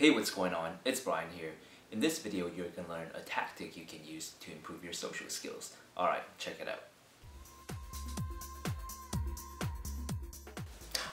Hey, what's going on? It's Brian here. In this video, you're going to learn a tactic you can use to improve your social skills. Alright, check it out.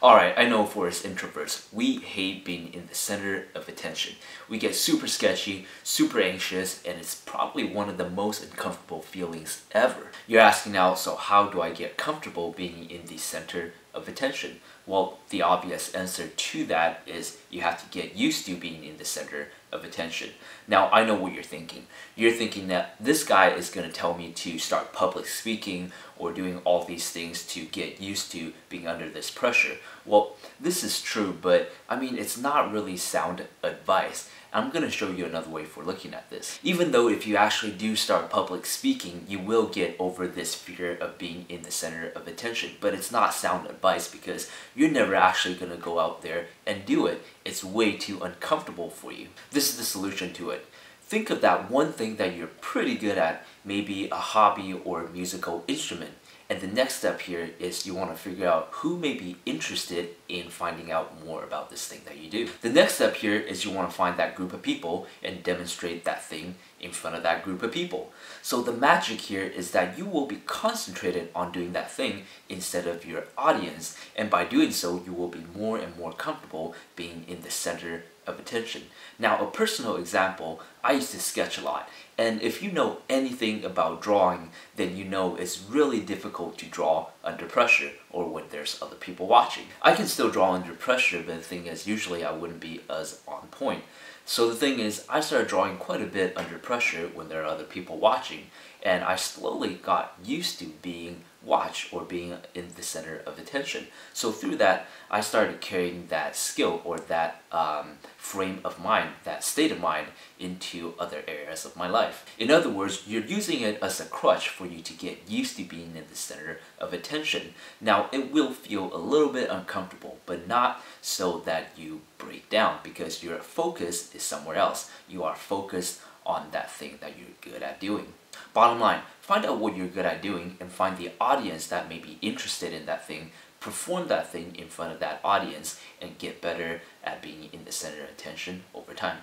Alright, I know for us introverts, we hate being in the center of attention. We get super sketchy, super anxious, and it's probably one of the most uncomfortable feelings ever. You're asking now, so how do I get comfortable being in the center of attention? Well, the obvious answer to that is you have to get used to being in the center of attention. Now, I know what you're thinking. You're thinking that this guy is going to tell me to start public speaking or doing all these things to get used to being under this pressure. Well, this is true, but I mean, it's not really sound advice. I'm going to show you another way for looking at this. Even though if you actually do start public speaking, you will get over this fear of being in the center of attention, but it's not sound advice because you're never actually going to go out there and do it. It's way too uncomfortable for you. This is the solution to it. Think of that one thing that you're pretty good at, maybe a hobby or a musical instrument. And the next step here is you want to figure out who may be interested in finding out more about this thing that you do. The next step here is you want to find that group of people and demonstrate that thing in front of that group of people. So the magic here is that you will be concentrated on doing that thing instead of your audience, and by doing so you will be more and more comfortable being in the center of attention. Now, a personal example, I used to sketch a lot, and if you know anything about drawing, then you know it's really difficult to draw under pressure or when there's other people watching. I can still draw under pressure, but the thing is, usually I wouldn't be as on point. So the thing is, I started drawing quite a bit under pressure when there are other people watching, and I slowly got used to being watched or being in the center of attention. So through that, I started carrying that skill or that frame of mind, that state of mind, into other areas of my life. In other words, you're using it as a crutch for you to get used to being in the center of attention. Now, it will feel a little bit uncomfortable, but not so that you break down, because your focus is somewhere else. You are focused on that thing that you're good at doing. Bottom line, find out what you're good at doing and find the audience that may be interested in that thing, perform that thing in front of that audience, and get better at being in the center of attention over time.